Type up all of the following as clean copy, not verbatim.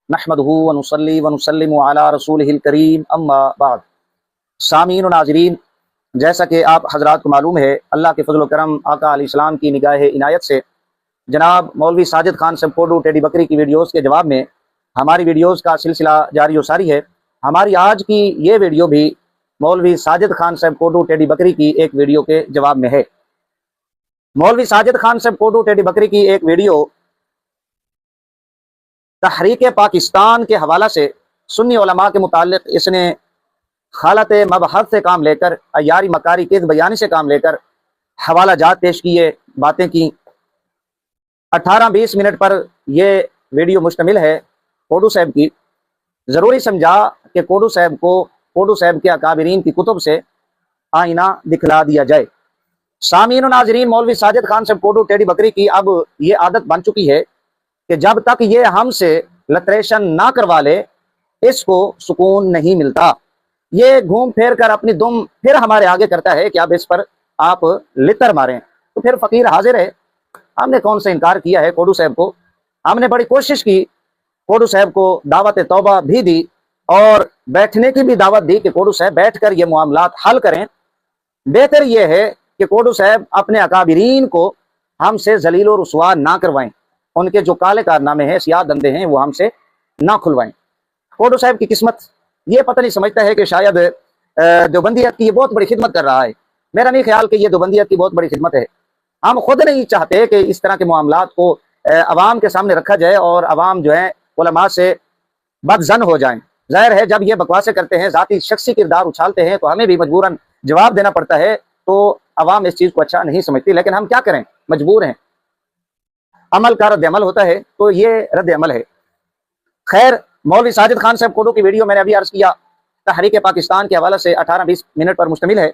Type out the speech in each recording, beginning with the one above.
नहमदुहु व नुसल्ली व नुसल्लिमु अला रसूलिहिल करीम अम्मा बाद। सामीन व नाज़रीन, जैसा कि आप हजरात को मालूम है, अल्लाह के फजल करम आका अलैहिस्सलाम की निगाह इनायत से जनाब मौलवी साजिद खान साहब कोडू टेडी बकरी की वीडियोस के जवाब में हमारी वीडियोस का सिलसिला जारी व सारी है। हमारी आज की ये वीडियो भी मौलवी साजिद खान साहब कोडू टेडी बकरी की एक वीडियो के जवाब में है। मौलवी साजिद खान साहब कोडू टेडी बकरी की एक वीडियो तहरीक पाकिस्तान के हवाला से सुन्नी उलमा के मुतालिक इसने हालत मबहत से काम लेकर अयारी मकारी किस बयानी से काम लेकर हवाला जात पेश किए, बातें की। 18-20 मिनट पर यह वीडियो मुश्तमिल है कोडू साहब की। ज़रूरी समझा कि कोडू साहब के अकाबरीन की कुतुब से आईना दिखला दिया जाए। सामीन नाजरीन, मौलवी साजिद खान साहब कोडू टेडी बकरी की अब ये आदत बन चुकी है कि जब तक ये हमसे लतरेशन ना करवा ले इसको सुकून नहीं मिलता। ये घूम फिर कर अपनी दुम फिर हमारे आगे करता है कि अब इस पर आप लितर मारें। तो फिर फकीर हाजिर है, हमने कौन सा इनकार किया है कोडू साहब को। हमने बड़ी कोशिश की, कोडू साहब को दावत तौबा भी दी और बैठने की भी दावत दी कि कोडू साहब बैठ कर ये मामलात हल करें। बेहतर यह है कि कोडू साहब अपने अकाबरीन को हमसे जलील और रुसवा ना करवाएं, उनके जो काले कारनामे हैं, सियाह धंधे हैं, वो हमसे ना खुलवाएं। कोडू साहब की किस्मत ये पता नहीं समझता है कि शायद देवबंदियत की ये बहुत बड़ी खिदमत कर रहा है। मेरा नहीं ख्याल कि ये देवबंदियत की बहुत बड़ी खिदमत है। हम खुद नहीं चाहते कि इस तरह के मामलात को अवाम के सामने रखा जाए और अवाम जो है उलमा से बदजन हो जाएं। जाहिर है जब ये बकवासें करते हैं, जाती शख्सी किरदार उछालते हैं, तो हमें भी मजबूरन जवाब देना पड़ता है। तो अवाम इस चीज़ को अच्छा नहीं समझती, लेकिन हम क्या करें, मजबूर हैं। अमल का रद्द अमल होता है, तो ये रद्द अमल है। खैर, मौलवी साजिद खान साहब कोडू की वीडियो मैंने अभी अर्ज किया तहरीक पाकिस्तान के हवाले से 18-20 मिनट पर मुश्तमिल है।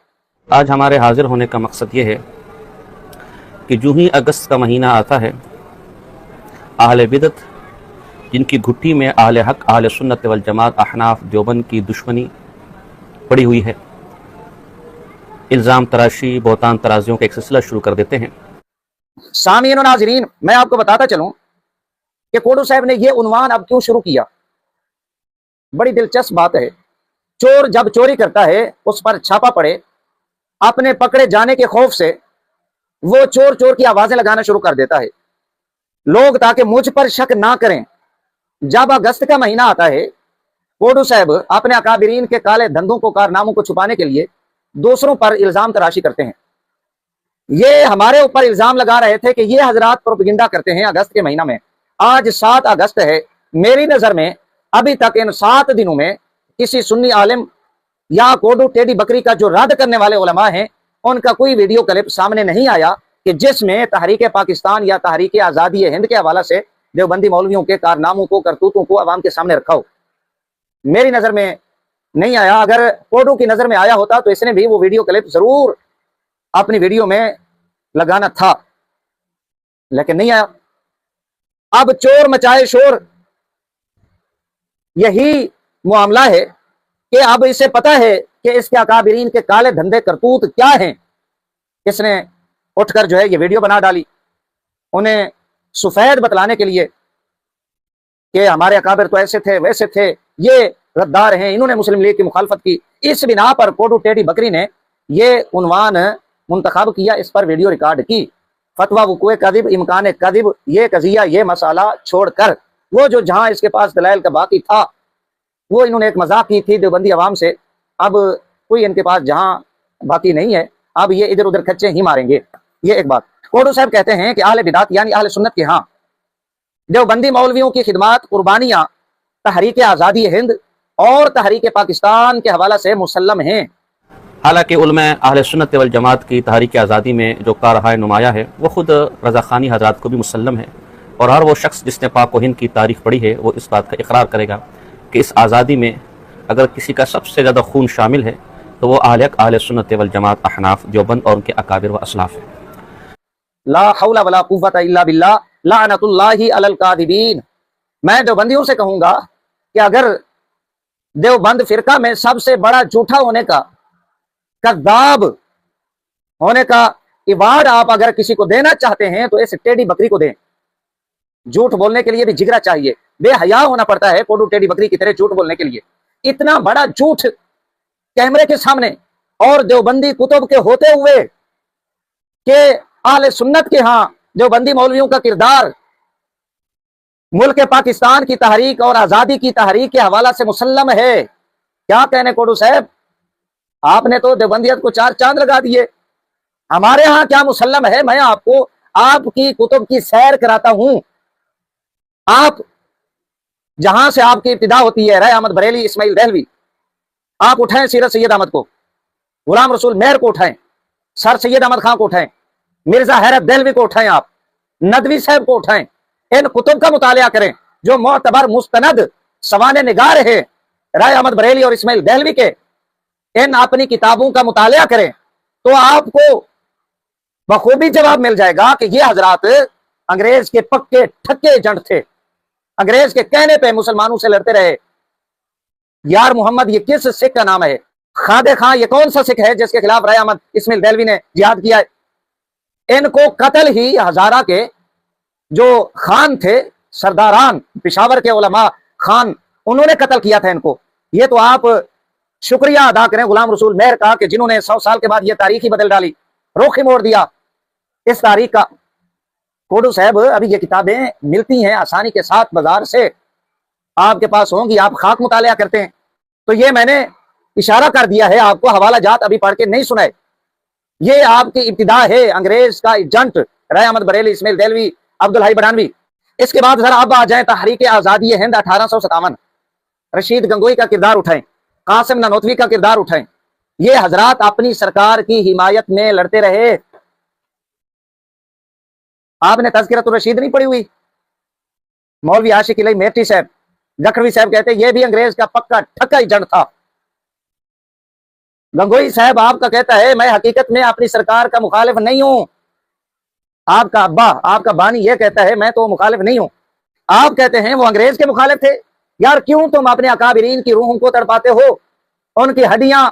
आज हमारे हाजिर होने का मकसद ये है कि जो ही अगस्त का महीना आता है, अहले बिदत जिनकी घुट्टी में अहले हक, अहले सुन्नत वल जमात, अहनाफ, देवबंद की दुश्मनी पड़ी हुई है, इल्ज़ाम तराशी, बहतान तराजियों का एक सिलसिला शुरू कर देते हैं। सामीन और नाजरीन, मैं आपको बताता चलूं कि कोडू साहब ने ये उन्वान अब क्यों शुरू किया। बड़ी दिलचस्प बात है। चोर जब चोरी करता है उस पर छापा पड़े, अपने पकड़े जाने के खौफ से वो चोर चोर की आवाजें लगाना शुरू कर देता है। लोग ताकि मुझ पर शक ना करें, जब अगस्त का महीना आता है, कोडू साहब अपने अकाबरीन के काले धंधों को, कारनामों को छुपाने के लिए दूसरों पर इल्जाम तराशी करते हैं। ये हमारे ऊपर इल्जाम लगा रहे थे कि ये हजरात प्रोपेगेंडा करते हैं अगस्त के महीना में। आज 7 अगस्त है। मेरी नजर में अभी तक इन 7 दिनों में किसी सुन्नी आलिम या कोडू टेडी बकरी का जो रद्द करने वाले उलमा हैं, उनका कोई वीडियो क्लिप सामने नहीं आया कि जिसमें तहरीक पाकिस्तान या तहरीक आज़ादी हिंद के हवाला से देवबंदी मौलवियों के कारनामों को, करतूतों को अवाम के सामने रखा हो। मेरी नजर में नहीं आया। अगर कोडू की नजर में आया होता तो इसने भी वो वीडियो क्लिप जरूर अपनी वीडियो में लगाना था, लेकिन नहीं आया। अब चोर मचाए शोर, यही मामला है कि अब इसे पता है कि इसके अकाबरीन के काले धंधे करतूत क्या हैं। इसने उठकर जो है ये वीडियो बना डाली, उन्हें सफेद बतलाने के लिए कि हमारे अकाबिर तो ऐसे थे, वैसे थे, ये गद्दार हैं, इन्होंने मुस्लिम लीग की मुखालफत की। इस बिना पर कोडू टेडी बकरी ने ये उन्वान मुंतखब किया, इस पर वीडियो रिकॉर्ड की। फतवा वक़ूए कज़िब, इम्कान कज़िब, ये कज़िया, ये मसाला छोड़कर वो जो जहां इसके पास दलाइल का बाकी था, वो इन्होंने एक मजाक की थी देवबंदी अवाम से। अब कोई इनके पास जहां बाकी नहीं है, अब ये इधर उधर खच्चे ही मारेंगे। ये एक बात। कोडू साहब कहते हैं कि अहले बिदात यानी अहले सुन्नत के यहाँ देवबंदी मौलवियों की खिदमात, कुर्बानियां तहरीक आज़ादी हिंद और तहरीक पाकिस्तान के हवाला से मुसल्लम हैं। हालांकि उलमा अहले सुन्नत वल जमात की तहरीक आज़ादी में जो कारहाय नुमाया है, वो खुद रज़ा ख़ानी हज़रात को भी मुसल्लम है। और हर वो शख्स जिसने पाक व हिंद की तारीख पढ़ी है, वो इस बात का इकरार करेगा कि इस आज़ादी में अगर किसी का सबसे ज़्यादा खून शामिल है तो वो अहले सुन्नत वल जमात, अहनाफ, देवबंद और उनके अकाबिर व असलाफ है। ला हौला वला कुव्वता इल्ला बिल्लाह, लानतुल्लाहि अलल कादिबीन। मैं देवबंदियों से कहूंगा कि अगर देवबंद फिरका में सबसे बड़ा झूठा होने का, कज़्ज़ाब होने का इवार्ड आप अगर किसी को देना चाहते हैं तो इस टेडी बकरी को दें। झूठ बोलने के लिए भी जिगरा चाहिए, بے حیا ہونا پڑتا ہے کوڈو ٹیڈی بکری کی طرح جھوٹ بولنے کے لیے. اتنا بڑا جھوٹ کیمرے کے سامنے اور دیوبندی کتب کے ہوتے ہوئے کہ اہل سنت کے ہاں دیوبندی مولویوں کا کردار ملک پاکستان کی تحریک اور آزادی کی تحریک کے حوالہ سے مسلم ہے. کیا کہنے کوڈو صاحب، آپ نے تو دیوبندیت کو چار چاند لگا دیے. ہمارے ہاں کیا مسلم ہے، میں آپ کو آپ کی کتب کی سیر کراتا ہوں. آپ جہاں سے آپ کی ابتدا ہوتی ہے، رائے احمد بریلی، اسماعیل دہلوی، آپ اٹھائیں سیرت سید احمد کو، غلام رسول مہر کو اٹھائیں، سر سید احمد خان کو اٹھائیں، مرزا حیرت دہلوی کو اٹھائیں، آپ ندوی صاحب کو اٹھائیں. ان کتب کا مطالعہ کریں جو معتبر مستند سوانح نگار ہے رائے احمد بریلی اور اسماعیل دہلوی کے. ان اپنی کتابوں کا مطالعہ کریں تو آپ کو بخوبی جواب مل جائے گا کہ یہ حضرات انگریز کے پکے ٹھکے ایجنٹ تھے. انگریز کے کہنے پہ مسلمانوں سے لڑتے رہے. یار محمد یہ کس سکھ کا نام ہے؟ خادر خان یہ کون سا سکھ ہے جس کے خلاف رائے احمد اسماعیل دہلوی نے جہاد کیا ہے؟ ان کو قتل ہی ہزارہ کے جو خان تھے، سرداران پشاور کے علماء خان، انہوں نے قتل کیا تھا ان کو. یہ تو آپ شکریہ ادا کریں غلام رسول مہر کا کہ جنہوں نے 100 سال کے بعد یہ تاریخ ہی بدل ڈالی، رخ ہی موڑ دیا اس تاریخ کا. کوڈو صاحب ابھی یہ کتابیں ملتی ہیں آسانی کے ساتھ بازار سے، آپ کے پاس ہوں گی، آپ خاک مطالعہ کرتے ہیں. تو یہ میں نے اشارہ کر دیا ہے آپ کو، حوالہ جات ابھی پڑھ کے نہیں سنائے. یہ آپ کی ابتدا ہے انگریز کا ایجنٹ رائے احمد بریلی، اسماعیل دہلوی، عبدالحی بڑھانوی. اس کے بعد ذرا اب آ جائیں تحریک آزادی ہند 1857. رشید گنگوئی کا کردار اٹھائیں، قاسم نانوتوی کا کردار اٹھائیں. یہ حضرات اپنی سرکار کی حمایت میں لڑتے رہے. آپ نے تذکرۃ الرشید نہیں پڑھی ہوئی؟ مولوی عاشق الہی میٹھی صاحب گکھڑوی صاحب کہتے ہیں یہ بھی انگریز کا پکا ٹھکا ایجنٹ تھا. گنگوئی صاحب آپ کا کہتا ہے میں حقیقت میں اپنی سرکار کا مخالف نہیں ہوں. آپ کا ابا، آپ کا بانی یہ کہتا ہے میں تو مخالف نہیں ہوں. آپ کہتے ہیں وہ انگریز کے مخالف تھے. یار کیوں تم اپنے اکابرین کی روحوں کو تڑپاتے ہو؟ ان کی ہڈیاں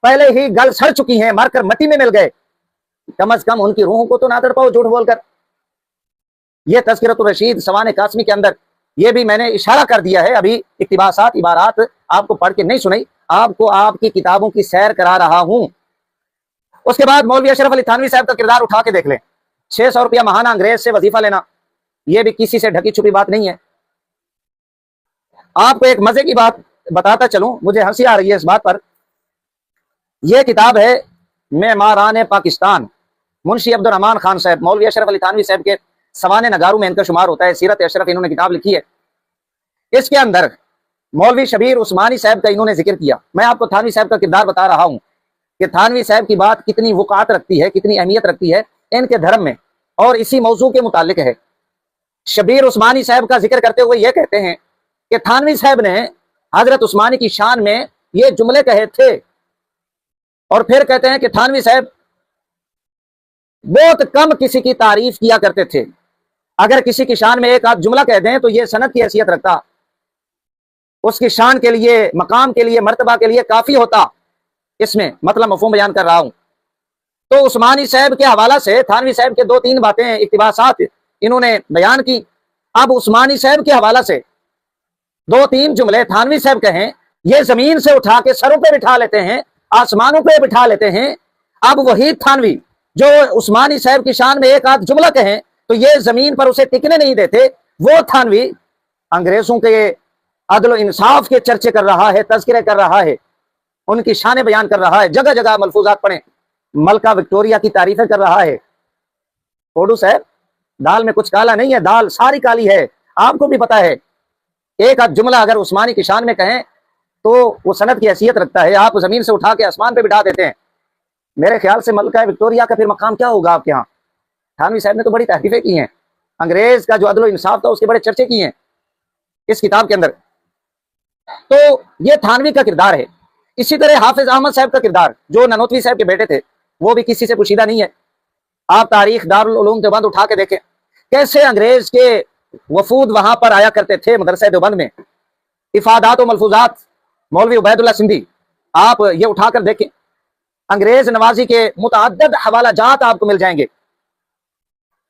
پہلے ہی گل سڑ چکی ہیں، مر کر مٹی میں مل گئے. کم از کم ان کی روحوں کو تو نہ تڑپاؤ جھوٹ بول کر. یہ تذکرۃ الرشید سوانح قاسمی کے اندر یہ بھی میں نے اشارہ کر دیا ہے. ابھی اقتباسات عبارات آپ کو پڑھ کے نہیں سنائی، آپ کو آپ کی کتابوں کی سیر کرا رہا ہوں. اس کے بعد مولوی اشرف علی تھانوی صاحب کا کردار اٹھا کے دیکھ لیں. 600 روپیہ ماہانہ انگریز سے وظیفہ لینا، یہ بھی کسی سے ڈھکی چھپی بات نہیں ہے. آپ کو ایک مزے کی بات بتاتا چلوں، مجھے ہنسی آ رہی ہے اس بات پر. یہ کتاب ہے معماران پاکستان، منشی عبد الرحمان خان صاحب، مولوی اشرف علی تھانوی صاحب کے سوانح نگاروں میں ان کا شمار ہوتا ہے. سیرت اشرف انہوں نے کتاب لکھی ہے. اس کے اندر مولوی شبیر عثمانی صاحب کا انہوں نے ذکر کیا. میں آپ کو تھانوی صاحب کا کردار بتا رہا ہوں کہ تھانوی صاحب کی بات کتنی وقعت رکھتی ہے، کتنی اہمیت رکھتی ہے ان کے دھرم میں، اور اسی موضوع کے متعلق ہے. شبیر عثمانی صاحب کا ذکر کرتے ہوئے یہ کہتے ہیں کہ تھانوی صاحب نے حضرت عثمانی کی شان میں یہ جملے کہے تھے، اور پھر کہتے ہیں کہ تھانوی صاحب بہت کم کسی کی تعریف کیا کرتے تھے. اگر کسی کی شان میں ایک آدھ جملہ کہہ دیں تو یہ سند کی حیثیت رکھتا، اس کی شان کے لیے، مقام کے لیے، مرتبہ کے لیے کافی ہوتا. اس میں مطلب مفہوم بیان کر رہا ہوں. تو عثمانی صاحب کے حوالہ سے تھانوی صاحب کے 2-3 باتیں اقتباسات انہوں نے بیان کی. اب عثمانی صاحب کے حوالہ سے 2-3 جملے تھانوی صاحب کہیں، یہ زمین سے اٹھا کے سروں پہ بٹھا لیتے ہیں، آسمانوں پہ بٹھا لیتے ہیں. اب وہی تھانوی جو عثمانی صاحب کی شان میں ایک آدھ جملہ کہیں تو یہ زمین پر اسے ٹکنے نہیں دیتے. وہ تھانوی انگریزوں کے عدل و انصاف کے چرچے کر رہا ہے، تذکرے کر رہا ہے، ان کی شانیں بیان کر رہا ہے، جگہ جگہ ملفوظات پڑھیں، ملکہ وکٹوریا کی تعریفیں کر رہا ہے. کوڈو صاحب دال میں کچھ کالا نہیں ہے، دال ساری کالی ہے، آپ کو بھی پتا ہے. ایک آدھ جملہ اگر عثمانی کی شان میں کہیں تو وہ سند کی حیثیت رکھتا ہے. آپ زمین سے اٹھا کے آسمان پہ بٹھا دیتے ہیں. میرے خیال سے ملکہ وکٹوریا کا پھر مقام کیا ہوگا آپ کے ہاں؟ تھانوی صاحب نے تو بڑی تعریفیں کی ہیں، انگریز کا جو عدل و انصاف تھا اس کے بڑے چرچے کیے ہیں اس کتاب کے اندر. تو یہ تھانوی کا کردار ہے. اسی طرح حافظ احمد صاحب کا کردار جو نانوتوی صاحب کے بیٹے تھے، وہ بھی کسی سے پوشیدہ نہیں ہے. آپ تاریخ دارالعلوم دیوبند اٹھا کے دیکھیں کیسے انگریز کے وفود وہاں پر آیا کرتے تھے مدرسہ دیوبند میں. افادات و ملفوظات مولوی عبید اللہ سندھی آپ یہ اٹھا کر دیکھیں. انگریز نوازی کے متعدد حوالہ جات آپ کو مل جائیں گے.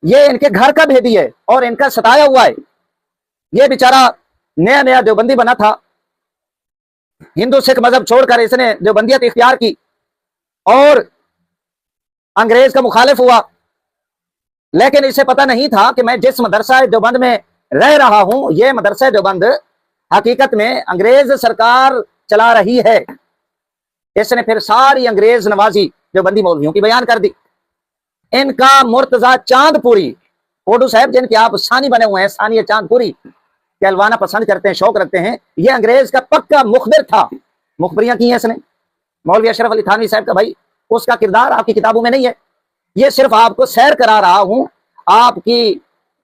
یہ ان کے گھر کا بھیدی ہے اور ان کا ستایا ہوا ہے. یہ بیچارہ नया नया देवबंदी बना था, हिंदू सिख मजहब छोड़कर इसने देवबंदियत इख्तियार की और अंग्रेज का मुखालिफ हुआ। लेकिन इसे पता नहीं था कि मैं जिस मदरसा देवबंद में रह रहा हूं, यह मदरसा देवबंद हकीकत में अंग्रेज सरकार चला रही है। इसने फिर सारी अंग्रेज नवाजी देवबंदी मौलवियों की बयान कर दी। इनका मुर्तजा चांदपुरी, कोडू साहब जिनके आप सानी बने हुए हैं, सानी चांदपुरी कहलवाना पसंद करते हैं, शौक रखते हैं, यह अंग्रेज का पक्का मुखबिर था। मुखबरियां की हैं इसने। मौलवी अशरफ अली थानवी साहब का भाई, उसका किरदार आपकी किताबों में नहीं है। ये सिर्फ आपको सैर करा रहा हूं आपकी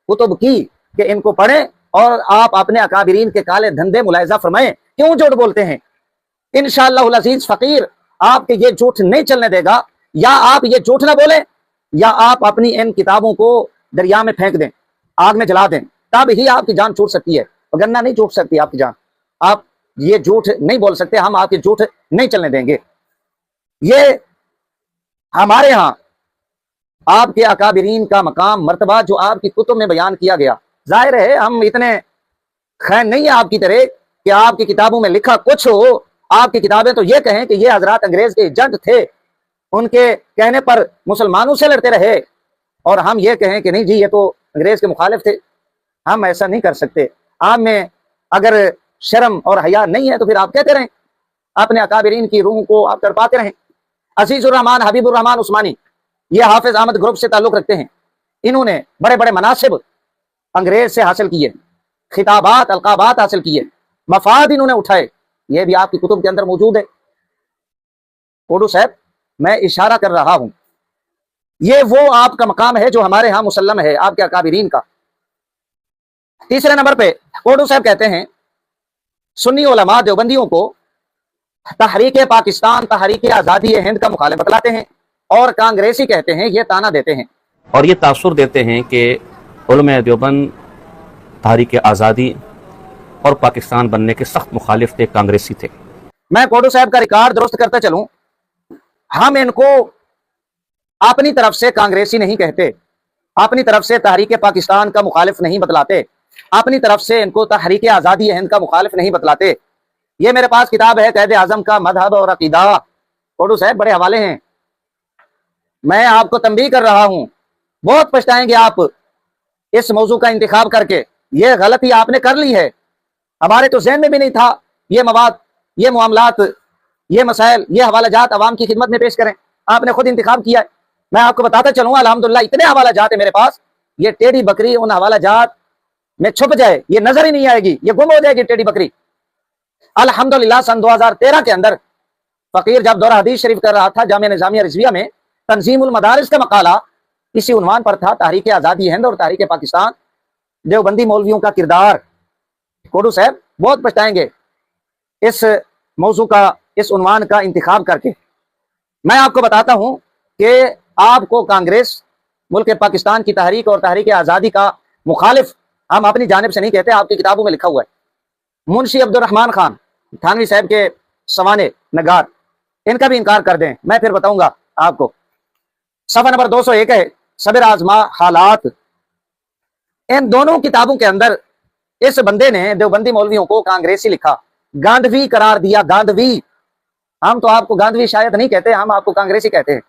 कुतुब की, कि इनको पढ़ें और आप अपने अकाबिरीन के काले धंधे मुलायजा फरमाएं। क्यों झूठ बोलते हैं? इंशाअल्लाह अजीज फकीर आपके ये झूठ नहीं चलने देगा। या आप ये झूठ ना बोलें, या आप अपनी इन किताबों को दरिया में फेंक दें, आग में जला दें, तब ही आपकी जान छूट सकती है, वरना नहीं छूट सकती आपकी जान। आप ये झूठ नहीं बोल सकते, हम आपके झूठ नहीं चलने देंगे। ये हमारे यहाँ आपके अकाबिरीन का मकाम मर्तबा जो आपकी कुतुब में बयान किया गया, जाहिर है हम इतने खैर नहीं है आपकी तरह कि आपकी किताबों में लिखा कुछ हो, आपकी किताबें तो ये कहें कि ये हजरात अंग्रेज के एजेंट थे, उनके कहने पर मुसलमानों से लड़ते रहे, और हम ये कहें कि नहीं जी ये तो अंग्रेज के मुखालिफ थे। हम ऐसा नहीं कर सकते। आप में अगर शर्म और हया नहीं है तो फिर आप कहते रहें, अपने अकाबिरीन की रूह को आप तड़पाते रहें। अजीजुर रहमान हबीबुर रहमान उस्मानी ये हाफिज अहमद ग्रुप से ताल्लुक रखते हैं। इन्होंने बड़े बड़े मनासिब अंग्रेज से हासिल किए, खिताबात अलकाबात हासिल किए, मफाद इन्होंने उठाए। ये भी आपकी कुतुब के अंदर मौजूद है। कोडू साहब मैं इशारा कर रहा हूं, ये वो आपका मकाम है जो हमारे यहां मुसल्लम है आपके अकाबिरीन का। तीसरे नंबर पे कोडू साहब कहते हैं सुन्नी उलमा देवबंदियों को तहरीक पाकिस्तान, तहरीक आज़ादी हिंद का मुखालिफ बतलाते हैं और कांग्रेसी कहते हैं, ये ताना देते हैं और ये तासुर देते हैं कि उलमा देवबंद तहरीक आज़ादी और पाकिस्तान बनने के सख्त मुखालिफ थे, कांग्रेसी थे। मैं कोडू साहब का रिकॉर्ड दुरुस्त करता चलूं, हम इनको अपनी तरफ से कांग्रेसी नहीं कहते, अपनी तरफ से तहरीक पाकिस्तान का मुखालिफ नहीं बतलाते, अपनी तरफ से इनको तहरीक आज़ादी हिंद का मुखालिफ नहीं बतलाते। ये मेरे पास किताब है कैद आजम का मजहब और अकीदा। कोडू साहब बड़े हवाले हैं, मैं आपको तंबीह कर रहा हूं, बहुत पछताएंगे आप इस मौजू का इंतखाब करके। ये गलती आपने कर ली है, हमारे तो ज़हन में भी नहीं था ये मवाद, ये मामलात, ये मसाइल, ये हवालाजात अवाम की खिदमत में पेश करें। आपने खुद इंतखाब किया है। मैं आपको बताता चलूंगा अल्हम्दुलिल्लाह इतने हवालाजात है मेरे पास, ये टेढ़ी बकरी उन हवालाजात में छुप जाए, ये नजर ही नहीं आएगी, ये गुम हो जाएगी टेढ़ी बकरी। अल्हम्दुलिल्लाह सन 2013 के अंदर फकीर जब दौरा हदीस शरीफ कर रहा था जामिया निजामिया रिजविया में, तंजीमुल मदारिस का मकाला इसी उन्वान पर था, तहरीक आज़ादी हिंद और तहरीक पाकिस्तान, देवबंदी मौलवियों का किरदार। कोडू साहब बहुत पछताएंगे इस मौजू का, इस उन्वान का इंतखाब करके। मैं आपको बताता हूं कि आपको कांग्रेस मुल्क पाकिस्तान की तहरीक और तहरीक आज़ादी का मुखालिफ हम अपनी जानिब से नहीं कहते, आपकी किताबों में लिखा हुआ है। मुंशी अब्दुर्रहमान खान थानवी साहब के सवाने नगार, इनका भी इनकार कर दें, मैं फिर बताऊंगा आपको। सफा नंबर 201 है सबर आजमा हालात। इन दोनों किताबों के अंदर इस बंदे ने देवबंदी मौलवियों को कांग्रेसी लिखा, गांधवी करार दिया। गांधवी, हम तो आपको गांधवी शायद नहीं कहते, हम आपको कांग्रेसी कहते हैं।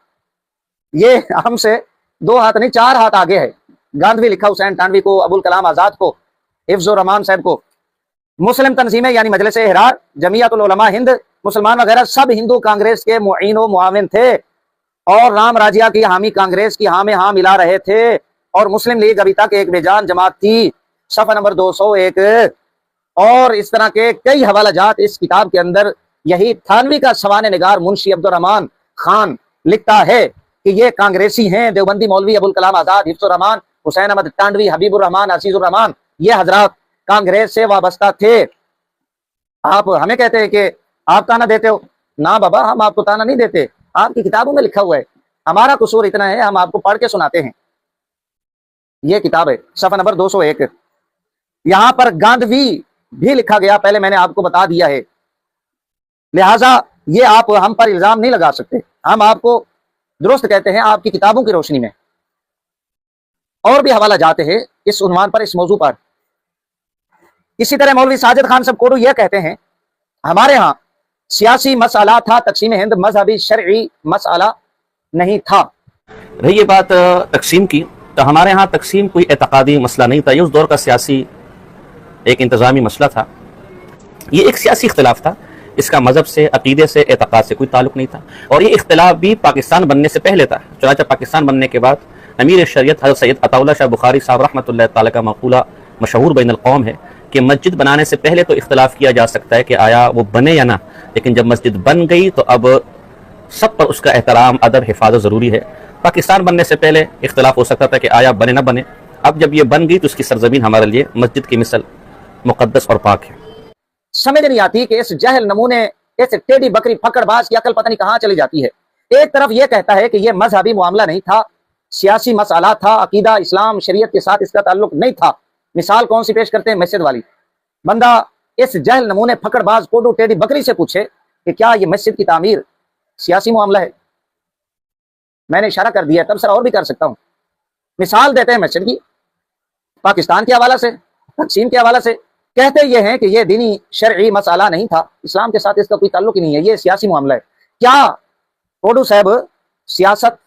ये हमसे 2 हाथ नहीं 4 हाथ आगे है। गांधवी लिखा हुसैन थानवी को, अबुल कलाम आजाद को, हिफ्जुर रहमान साहब को। मुस्लिम तंजीमें यानी मजलिस इहरार, जमीयतुल उलमा हिंद, मुसलमान वगैरह सब हिंदू कांग्रेस के मुईन व मुआविन थे और राम राजिया की हामी कांग्रेस की हाँ में हाँ मिला रहे थे, और मुस्लिम लीग अभी तक एक बेजान जमात थी। सफा नंबर 201 और इस तरह के कई हवालाजात इस किताब के अंदर। यही थानवी का सवाने निगार मुंशी अब्दुर्रहमान खान लिखता है कि ये कांग्रेसी हैं, देवबंदी मौलवी अबुल कलाम आजाद, हिफ्जुर रहमान, हुसैन अहमद टांडवी, हबीबुर रहमान, अजीजुर रहमान, ये हजरात कांग्रेस से वाबस्ता थे। आप हमें कहते हैं कि आप ताना देते हो। ना बाबा, हम आपको ताना नहीं देते, आपकी किताबों में लिखा हुआ है। हमारा कसूर इतना है, हम आपको पढ़ के सुनाते हैं। ये किताब है सफा नंबर 201, यहां पर गांधवी भी लिखा गया, पहले मैंने आपको बता दिया है। लिहाजा ये आप हम पर इल्जाम नहीं लगा सकते, हम आपको दुरुस्त कहते हैं आपकी किताबों की रोशनी में। और भी हवाला जाते हैं इस उन्वान पर, इस मौजू पर। اسی طرح مولوی ساجد خان صاحب کوڈو یہ کہتے ہیں ہمارے ہاں سیاسی مسئلہ تھا، تقسیم ہند مذہبی شرعی مسئلہ نہیں تھا۔ رہی یہ بات تقسیم کی، تو ہمارے ہاں تقسیم کوئی اعتقادی مسئلہ نہیں تھا، یہ اس دور کا سیاسی ایک انتظامی مسئلہ تھا، یہ ایک سیاسی اختلاف تھا، اس کا مذہب سے، عقیدے سے، اعتقاد سے کوئی تعلق نہیں تھا، اور یہ اختلاف بھی پاکستان بننے سے پہلے تھا۔ چنانچہ پاکستان بننے کے بعد امیر شریعت حضرت سید عطا اللہ شاہ بخاری صاحب رحمۃ اللہ تعالیٰ کا مقولہ مشہور بین القوم ہے کہ مسجد بنانے سے پہلے تو اختلاف کیا جا سکتا ہے کہ آیا وہ بنے یا نہ، لیکن جب مسجد بن گئی تو اب سب پر اس کا احترام، ادب، حفاظت ضروری ہے۔ پاکستان بننے سے پہلے اختلاف ہو سکتا تھا کہ آیا بنے نہ بنے، اب جب یہ بن گئی تو اس کی سرزمین ہمارے لیے مسجد کی مثل مقدس اور پاک ہے۔ سمجھ نہیں آتی کہ اس جہل نمونے، اس ٹیڑھی بکری پھکڑ باز کی عقل پتہ نہیں کہاں چلی جاتی ہے۔ ایک طرف یہ کہتا ہے کہ یہ مذہبی معاملہ نہیں تھا، سیاسی مسئلہ تھا، عقیدہ اسلام شریعت کے ساتھ اس کا تعلق نہیں تھا۔ مثال کون سی پیش کرتے ہیں؟ مسجد والی۔ بندہ اس جہل نمونے پھکڑ باز کوڈو ٹیڑھی بکری سے پوچھے کہ کیا یہ مسجد کی تعمیر سیاسی معاملہ ہے؟ میں نے اشارہ کر دیا، تبصرہ اور بھی کر سکتا ہوں۔ مثال دیتے ہیں مسجد کی، پاکستان کے حوالہ سے، تقسیم کے حوالہ سے، کہتے یہ ہیں کہ یہ دینی شرعی مسئلہ نہیں تھا، اسلام کے ساتھ اس کا کوئی تعلق ہی نہیں ہے، یہ سیاسی معاملہ ہے۔ کیا کوڈو صاحب سیاست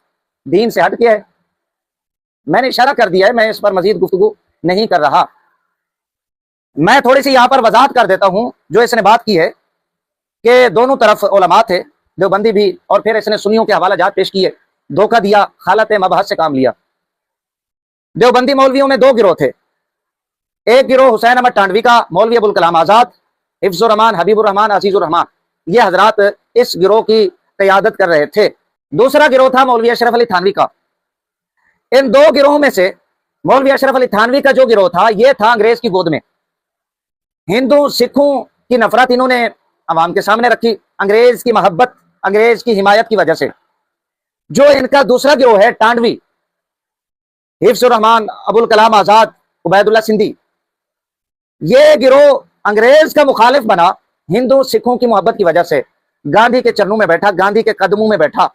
دین سے ہٹ کے ہے؟ میں نے اشارہ کر دیا ہے، میں اس پر مزید گفتگو نہیں کر رہا۔ میں تھوڑی سی یہاں پر وضاحت کر دیتا ہوں۔ جو اس نے بات کی ہے کہ دونوں طرف علماء تھے، دیوبندی بھی، اور پھر اس نے سنیوں کے حوالہ جات پیش کیے، دھوکہ دیا، خالت مبحث سے کام لیا۔ دیوبندی مولویوں میں دو گروہ تھے، ایک گروہ حسین احمد ٹانڈوی کا، مولوی ابوالکلام آزاد، حفظ الرحمان، حبیب الرحمان، عزیز الرحمان، یہ حضرات اس گروہ کی قیادت کر رہے تھے۔ دوسرا گروہ تھا مولوی اشرف علی تھانوی کا۔ ان دو گروہوں میں سے مولوی اشرف علی تھانوی کا جو گروہ تھا، یہ تھا انگریز کی گود میں، ہندو سکھوں کی نفرت انہوں نے عوام کے سامنے رکھی، انگریز کی محبت، انگریز کی حمایت کی وجہ سے۔ جو ان کا دوسرا گروہ ہے ٹانڈوی، حفظ الرحمان، ابوالکلام آزاد، عبید اللہ سندھی، یہ گروہ انگریز کا مخالف بنا ہندو سکھوں کی محبت کی وجہ سے، گاندھی کے چرنوں میں بیٹھا، گاندھی کے قدموں میں بیٹھا۔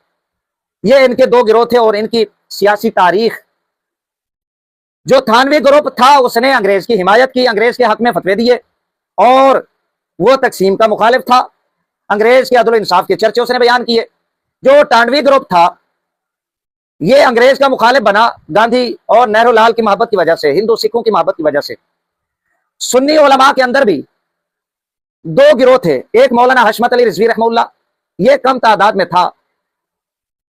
یہ ان کے دو گروہ تھے، اور ان کی سیاسی تاریخ، جو تھانوی گروپ تھا اس نے انگریز کی حمایت کی، انگریز کے حق میں فتوے دیے، اور وہ تقسیم کا مخالف تھا، انگریز کے عدل و انصاف کے چرچے اس نے بیان کیے۔ جو ٹانڈوی گروپ تھا یہ انگریز کا مخالف بنا گاندھی اور نہرو لال کی محبت کی وجہ سے، ہندو سکھوں کی محبت کی وجہ سے۔ سنی علماء کے اندر بھی دو گروہ تھے، ایک مولانا حشمت علی رضوی رحمہ اللہ، یہ کم تعداد میں تھا،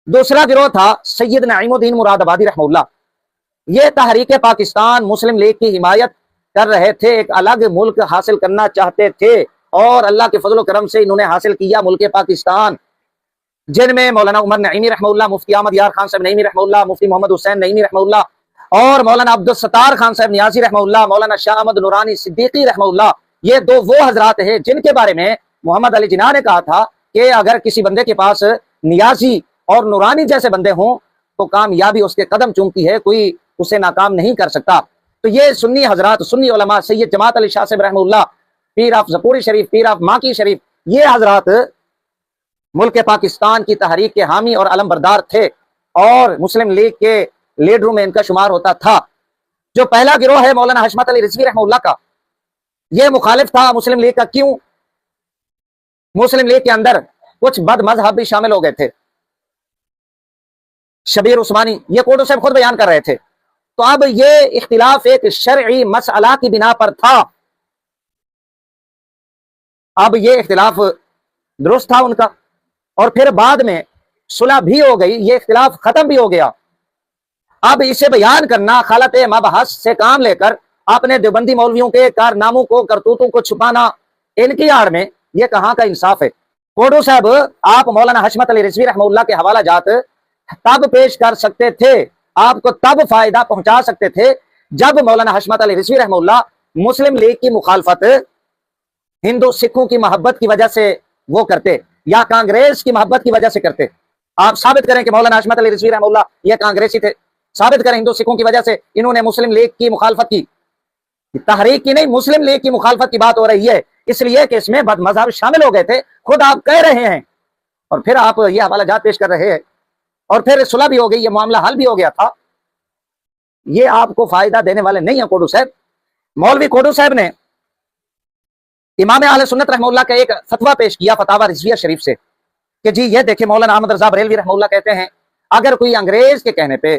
دوسرا گروہ تھا سید نعیم الدین مراد آبادی رحمہ اللہ، یہ تحریک پاکستان مسلم لیگ کی حمایت کر رہے تھے، ایک الگ ملک حاصل کرنا چاہتے تھے، اور اللہ کے فضل و کرم سے انہوں نے حاصل کیا ملک پاکستان، جن میں مولانا عمر نعیمی رحمہ اللہ، مفتی احمد یار خان صاحب نعیمی رحمہ اللہ، مفتی محمد حسین نعیمی رحمہ اللہ، اور مولانا عبدالستار خان صاحب نیازی رحمہ اللہ، مولانا شاہ احمد نورانی صدیقی رحمہ اللہ۔ یہ دو وہ حضرات ہیں جن کے بارے میں محمد علی جناح نے کہا تھا کہ اگر کسی بندے کے پاس نیازی اور نورانی جیسے بندے ہوں تو کامیابی اس کے قدم چومتی ہے، کوئی اسے ناکام نہیں کر سکتا۔ تو یہ سنی حضرات، سنی علماء، سید جماعت علی شاہ صاحب رحمہ اللہ، پیر آف زپوری شریف، پیر آف ماکی شریف، یہ حضرات ملک پاکستان کی تحریک کے حامی اور علم بردار تھے، اور مسلم لیگ کے لیڈروں میں ان کا شمار ہوتا تھا۔ جو پہلا گروہ ہے مولانا حشمت علی رضوی رحمہ اللہ کا، یہ مخالف تھا مسلم لیگ کا۔ کیوں؟ مسلم لیگ کے اندر کچھ بد مذہب بھی شامل ہو گئے تھے، شبیر عثمانی، یہ کوڈو صاحب خود بیان کر رہے تھے۔ تو اب یہ اختلاف ایک شرعی مسئلہ کی بنا پر تھا، اب یہ اختلاف درست تھا ان کا، اور پھر بعد میں صلح بھی ہو گئی، یہ اختلاف ختم بھی ہو گیا۔ اب اسے بیان کرنا، خالت مبحث سے کام لے کر اپنے دیوبندی مولویوں کے کارناموں کو، کرتوتوں کو چھپانا، ان کی آڑ میں یہ کہاں کا انصاف ہے؟ کوڈو صاحب آپ مولانا حشمت علی رضوی رحمہ اللہ کے حوالہ جات تب پیش کر سکتے تھے، آپ کو تب فائدہ پہنچا سکتے تھے جب مولانا حشمت علی رضوی رحمہ اللہ مسلم لیگ کی مخالفت ہندو سکھوں کی محبت کی وجہ سے وہ کرتے، یا کانگریس کی محبت کی وجہ سے کرتے۔ آپ ثابت کریں کہ مولانا حشمت علی رضوی رحمہ اللہ یہ کانگریسی تھے، ثابت کریں ہندو سکھوں کی وجہ سے انہوں نے مسلم لیگ کی مخالفت کی، تحریک کی نہیں، مسلم لیگ کی مخالفت کی بات ہو رہی ہے، اس لیے کہ اس میں بد مذہب شامل ہو گئے تھے، خود آپ کہہ رہے ہیں، اور پھر آپ یہ حوالہ جات پیش کر رہے ہیں، اور پھر صلح بھی ہو گئی، یہ معاملہ حل بھی ہو گیا تھا۔ یہ آپ کو فائدہ دینے والے نہیں ہیں کوڈو صاحب۔ مولوی کوڈو صاحب نے इमाम अहले सुन्नत रहमतुल्लाह का एक फतवा पेश किया फतावा रिजविया शरीफ से कि जी ये देखिए, मौलाना अहमद रजा बरेलवी रहमतुल्लाह कहते हैं अगर कोई अंग्रेज के कहने पे,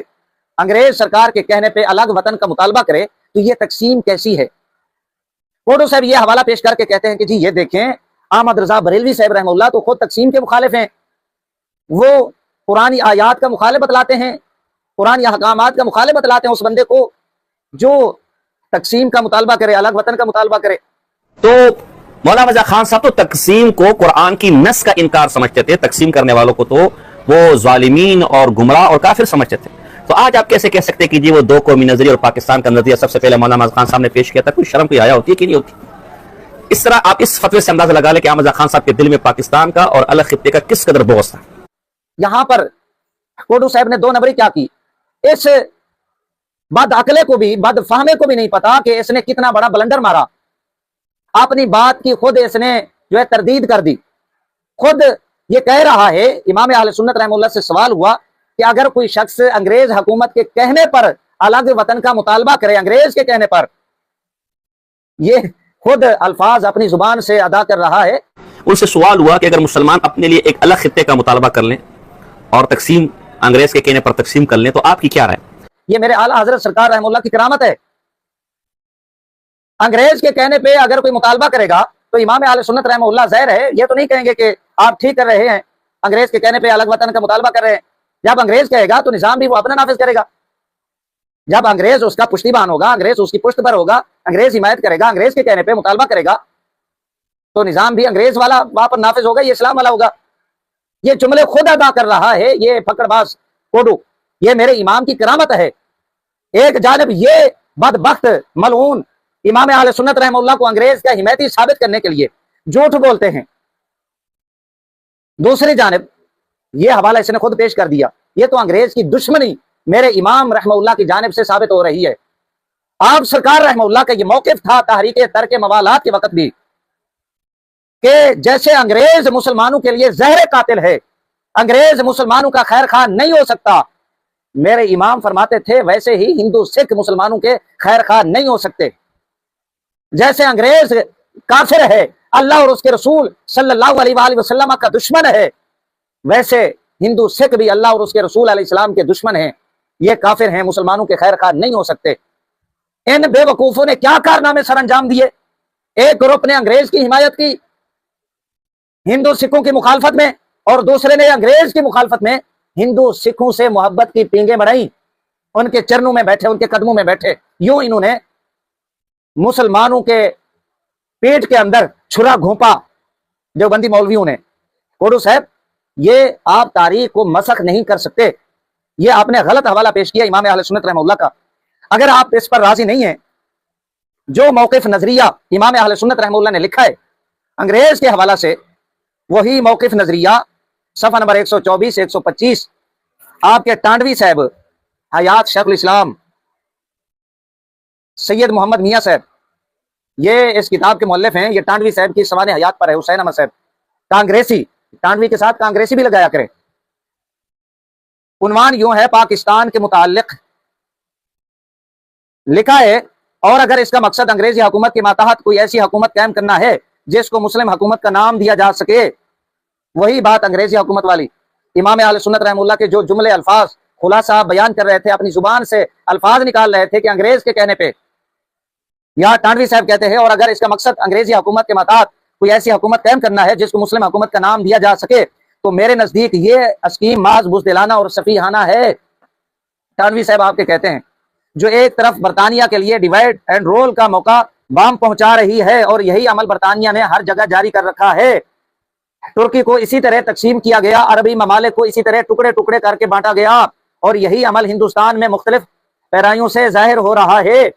अंग्रेज सरकार के कहने पे अलग वतन का मुतालबा करे तो ये तकसीम कैसी है। कोडू साहब ये हवाला पेश करके कहते हैं कि जी ये देखें, अहमद रजा बरेलवी साहब रहमतुल्लाह तो खुद तकसीम के मुखालिफ हैं, वो कुरानी आयात का मुखालिफ बतलाते हैं, कुरानी अहकामात का मुखालिफ बतलाते हैं उस बंदे को जो तकसीम का मुतालबा करे, अलग वतन का मुतालबा करे। तो मौलाना रजा खान साहब तो तकसीम को कुरान की नस का इनकार समझते थे, तकसीम करने वालों को तो वो जालिमीन और गुमराह और काफिर समझते थे। तो आज आप कैसे कह सकते हैं कि जी वो दो कौमी नजरिया और पाकिस्तान का नजरिया सबसे पहले मौलाना रजा खान साहब ने पेश किया था? कोई शर्म कोई आया होती है कि नहीं होती? इस तरह आप इस फतवे से अंदाजा लगा ले कि अहमद रजा खान साहब के दिल में पाकिस्तान का और अलग खित्ते का किस कदर बोझ था। यहां पर कोडू साहब ने दो नंबरी क्या की, इस बद अकले को भी, बद फहमे को भी नहीं पता कि इसने कितना बड़ा ब्लंडर मारा। अपनी बात की खुद इसने जो है तरदीद कर दी। खुद ये कह रहा है, इमाम अहले सुन्नत रहमतुल्लाह से सवाल हुआ कि अगर कोई शख्स अंग्रेज हुकूमत के कहने पर अलग वतन का मुतालबा करे, अंग्रेज के कहने पर, ये खुद अल्फाज अपनी जुबान से अदा कर रहा है। उनसे सवाल हुआ कि अगर मुसलमान अपने लिए एक अलग खित्ते का मुतालबा कर लें और तकसीम अंग्रेज के कहने पर तकसीम कर लें तो आपकी क्या राय? ये मेरे आला हजरत सरकार रहमतुल्लाह की करामत है। अंग्रेज के कहने पे अगर कोई मुतालबा करेगा तो इमाम अहले सुन्नत रहमतुल्लाह ज़ाहिर है ये तो नहीं कहेंगे कि आप ठीक कर रहे हैं, अंग्रेज के कहने पे अलग वतन का मुतालबा कर रहे हैं। जब अंग्रेज कहेगा तो निजाम भी वो अपना नाफिज करेगा। जब अंग्रेज उसका पुष्टिबान होगा, अंग्रेज उसकी पुष्ट पर होगा, अंग्रेज हिमायत करेगा, अंग्रेज के कहने पे मुतालबा करेगा, तो निजाम भी अंग्रेज वाला वहां पर नाफिज होगा, ये इस्लाम वाला होगा। ये जुमले खुद अदा कर रहा है ये फकड़बाज कोडू। ये मेरे इमाम की करामत है। एक जानिब ये बदबख्त मलऊन इमाम अहले सुन्नत रहमतुल्लाह को अंग्रेज का हिमायती साबित करने के लिए झूठ बोलते हैं, दूसरी जानिब ये हवाला इसने खुद पेश कर दिया। ये तो अंग्रेज की दुश्मनी मेरे इमाम रहमतुल्लाह की जानिब से साबित हो रही है। आप सरकार रहमतुल्लाह का ये मौकिफ था तहरीक तर्क मवालात के वक्त भी कि जैसे अंग्रेज मुसलमानों के लिए जहर कातिल है, अंग्रेज मुसलमानों का खैर खा नहीं हो सकता, मेरे इमाम फरमाते थे वैसे ही हिंदू सिख मुसलमानों के खैर खा नहीं हो सकते। जैसे अंग्रेज काफिर है, अल्लाह और उसके रसूल सल्लल्लाहु अलैहि वसल्लम का दुश्मन है, वैसे हिंदू सिख भी अल्लाह और उसके रसूल अलैहिस्सलाम के दुश्मन हैं। ये काफिर हैं, मुसलमानों के खैर खा नहीं हो सकते। इन बेवकूफों ने क्या कारनामे सर अंजाम दिए। एक ग्रुप ने अंग्रेज की हिमायत की हिंदू सिखों की मुखालफत में, और दूसरे ने अंग्रेज की मुखालफत में हिंदू सिखों से मोहब्बत की पींगे बढ़ाई, उनके चरणों में बैठे, उनके कदमों में बैठे। यूं इन्होंने मुसलमानों के पेट के अंदर छुरा घोंपा देवबंदी मौलवियों ने। कोडू साहब ये आप तारीख को मसख नहीं कर सकते। ये आपने गलत हवाला पेश किया इमाम अहले सुन्नत रहमतुल्लाह का। अगर आप इस पर राजी नहीं है, जो मौकिफ नजरिया इमाम अहले सुन्नत रहमतुल्लाह ने लिखा है अंग्रेज के हवाला से, वही मौकिफ नजरिया सफा नंबर 124 125 आपके टांडवी साहब हयात शेखुल इस्लाम सैयद मोहम्मद मियां साहब, ये इस किताब के मुअल्लिफ हैं। ये टांडवी साहब की सवाने हयात पर है। हुसैन अहमद साहब कांग्रेसी, टांडवी के साथ कांग्रेसी भी लगाया करें। उन्वान यूं है, पाकिस्तान के मुताल्लिक लिखा है, और अगर इसका मकसद अंग्रेजी हुकूमत के मातहत कोई ऐसी हुकूमत कायम करना है जिसको मुस्लिम हुकूमत का नाम दिया जा सके, वही बात अंग्रेजी हुकूमत वाली। इमाम अहले सुन्नत रहमतुल्लाह के जो जुमले अल्फाज खुलासा बयान कर रहे थे, अपनी जुबान से अल्फाज निकाल रहे थे कि अंग्रेज के कहने पे, यहाँ टांडवी साहब कहते हैं और अगर इसका मकसद अंग्रेजी हुकूमत के मातहत कोई ऐसी हुकूमत कायम करना है जिसको मुस्लिम हुकूमत का नाम दिया जा सके, तो मेरे नजदीक ये स्कीम माज बुज़दिलाना और सफीहाना है। टांडवी साहब आपके कहते हैं, जो एक तरफ बरतानिया के लिए डिवाइड एंड रोल का मौका बाम पहुंचा रही है, और यही अमल बरतानिया ने हर जगह जारी कर रखा है। तुर्की को इसी तरह तकसीम किया गया, अरबी ममालिक को इसी तरह टुकड़े टुकड़े करके बांटा गया, और यही अमल हिंदुस्तान में मुख्तलिफ पैराइयों से जाहिर हो रहा है।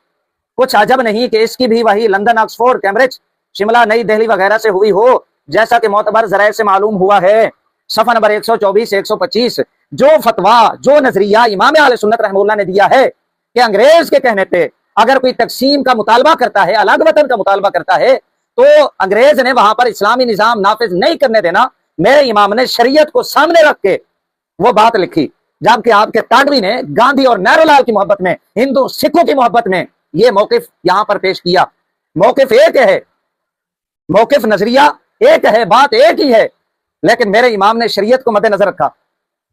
कुछ अजब नहीं कि इसकी भी वही लंदन, ऑक्सफोर्ड, कैम्ब्रिज, शिमला, नई दिल्ली वगैरह से हुई हो, जैसा कि मोतबर ज़राए से मालूम हुआ है। सफा नंबर 124 125 जो फतवा, जो नजरिया इमाम अहले सुन्नत रहमतुल्लाह ने दिया है कि अंग्रेज के कहने पे अगर कोई तकसीम का मुतालबा करता है, अलग वतन का मुतालबा करता है, तो अंग्रेज ने वहां पर इस्लामी निजाम नाफिज नहीं करने देना। मेरे इमाम ने शरीयत को सामने रख के वो बात लिखी, जबकि आपके टांडवी ने गांधी और नेहरूलाल की मोहब्बत में, हिंदू सिखों की मोहब्बत में ये मौकिफ यहां पर पेश किया। मौकिफ एक है, मौकिफ नजरिया एक है, बात एक ही है, लेकिन मेरे इमाम ने शरीयत को मद्देनजर रखा,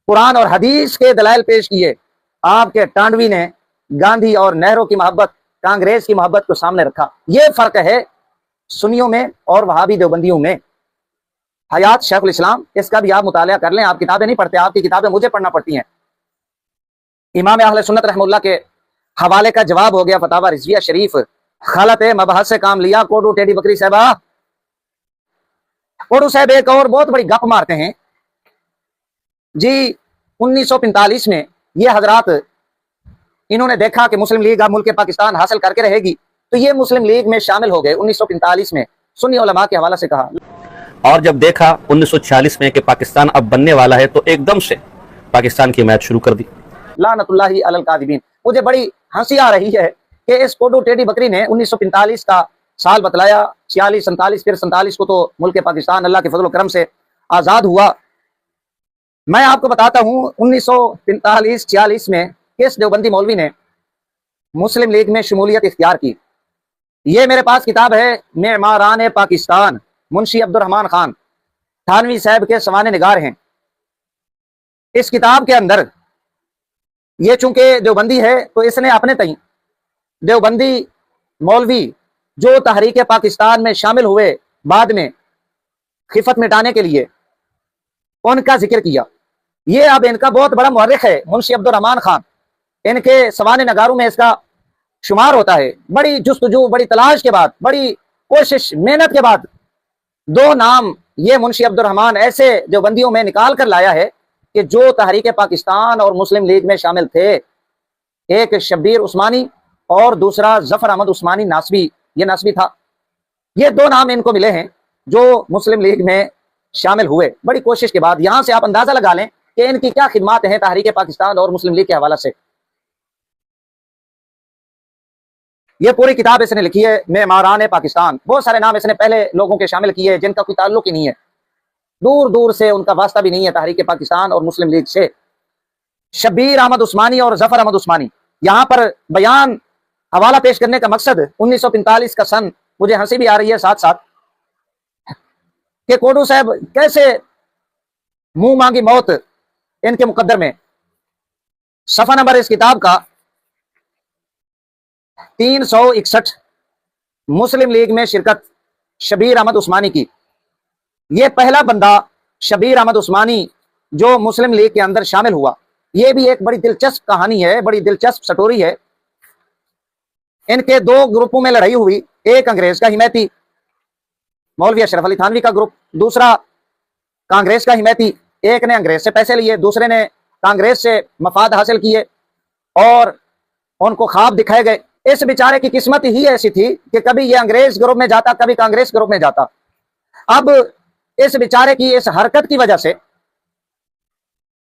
कुरान और हदीस के दलाइल पेश किए। आपके टांडवी ने गांधी और नेहरू की मोहब्बत, कांग्रेस की मोहब्बत को सामने रखा। ये फर्क है सुन्नियों में और वहाबी देवबंदियों में। हयात शेखुल इस्लाम, इसका भी आप मुताला कर लें। आप किताबें नहीं पढ़ते, आपकी किताबें मुझे पढ़ना पड़ती हैं। इमाम अहले सुन्नत रहमतुल्लाह के हवाले का जवाब हो गया फतावा रिजविया शरीफ। खलत मबहस से काम लिया कोडू टेडी बकरी साहबा। कोडू साहब एक और बहुत बड़ी गप मारते हैं जी। 1945 में ये हजरात, इन्होंने देखा कि मुस्लिम लीग अब मुल्क पाकिस्तान हासिल करके रहेगी, तो ये मुस्लिम लीग में शामिल हो गए 1945 में। सुन्नी उलमा के हवाले से कहा। और जब देखा 1946 में कि पाकिस्तान अब बनने वाला है तो एकदम से पाकिस्तान की मैच शुरू कर दी। लानतुल्लाहि अलल कादिबीन। मुझे बड़ी हंसी आ रही है कि इस कोडू टेडी बकरी ने 1945 का साल बतलाया, 46, 47, फिर 47 को तो मुल्क पाकिस्तान अल्लाह के फजल करम से आजाद हुआ। मैं आपको बताता हूं 1945-46 में किस देवबंदी मौलवी ने मुस्लिम लीग में शमूलियत इख्तियार की। ये मेरे पास किताब है मेमारान पाकिस्तान, मुंशी अब्दुर्रहमान खान थानवी साहब के सवाने निगार हैं। इस किताब के अंदर ये चूंकि देवबंदी है तो इसने अपने तई देवबंदी मौलवी जो तहरीक पाकिस्तान में शामिल हुए बाद में खिफत मिटाने के लिए, उनका जिक्र किया। ये अब इनका बहुत बड़ा मुअर्रिख है मुंशी अब्दुर्रहमान खान, इनके सवाने नगारों में इसका शुमार होता है। बड़ी जुस्तजू, बड़ी तलाश के बाद, बड़ी कोशिश मेहनत के बाद दो नाम ये मुंशी अब्दुर्रहमान ऐसे देवबंदियों में निकाल कर लाया है कि जो तहरीक पाकिस्तान और मुस्लिम लीग में शामिल थे। एक शब्बीर उस्मानी और दूसरा जफर अहमद उस्मानी नासबी, ये नासबी था। ये दो नाम इनको मिले हैं जो मुस्लिम लीग में शामिल हुए बड़ी कोशिश के बाद। यहां से आप अंदाजा लगा लें कि इनकी क्या खिदमात हैं तहरीक पाकिस्तान और मुस्लिम लीग के हवाले से। ये पूरी किताब इसने लिखी है मेमारान पाकिस्तान। बहुत सारे नाम इसने पहले लोगों के शामिल किए जिनका कोई ताल्लुक ही नहीं है, दूर दूर से उनका वास्ता भी नहीं है तहरीक पाकिस्तान और मुस्लिम लीग से। शब्बीर अहमद उस्मानी और जफर अहमद उस्मानी, यहां पर बयान हवाला पेश करने का मकसद 1945 का सन, मुझे हंसी भी आ रही है साथ साथ कि कोडू साहब कैसे मुंह मांगी मौत इनके मुकद्दर में। सफा नंबर इस किताब का 361, मुस्लिम लीग में शिरकत शब्बीर अहमद उस्मानी की। ये पहला बंदा शब्बीर अहमद उस्मानी जो मुस्लिम लीग के अंदर शामिल हुआ। ये भी एक बड़ी दिलचस्प कहानी है, बड़ी दिलचस्प स्टोरी है। इनके दो ग्रुपों में लड़ाई हुई, एक अंग्रेज का हिमैती मौलवी अशरफ अली थानवी का ग्रुप, दूसरा कांग्रेस का हिमैती। एक ने अंग्रेज से पैसे लिए, दूसरे ने कांग्रेस से मफाद हासिल किए और उनको ख्वाब दिखाए गए। इस बेचारे की किस्मत ही ऐसी थी कि कभी ये अंग्रेज ग्रुप में जाता, कभी कांग्रेस ग्रुप में जाता। अब इस बेचारे की इस हरकत की वजह से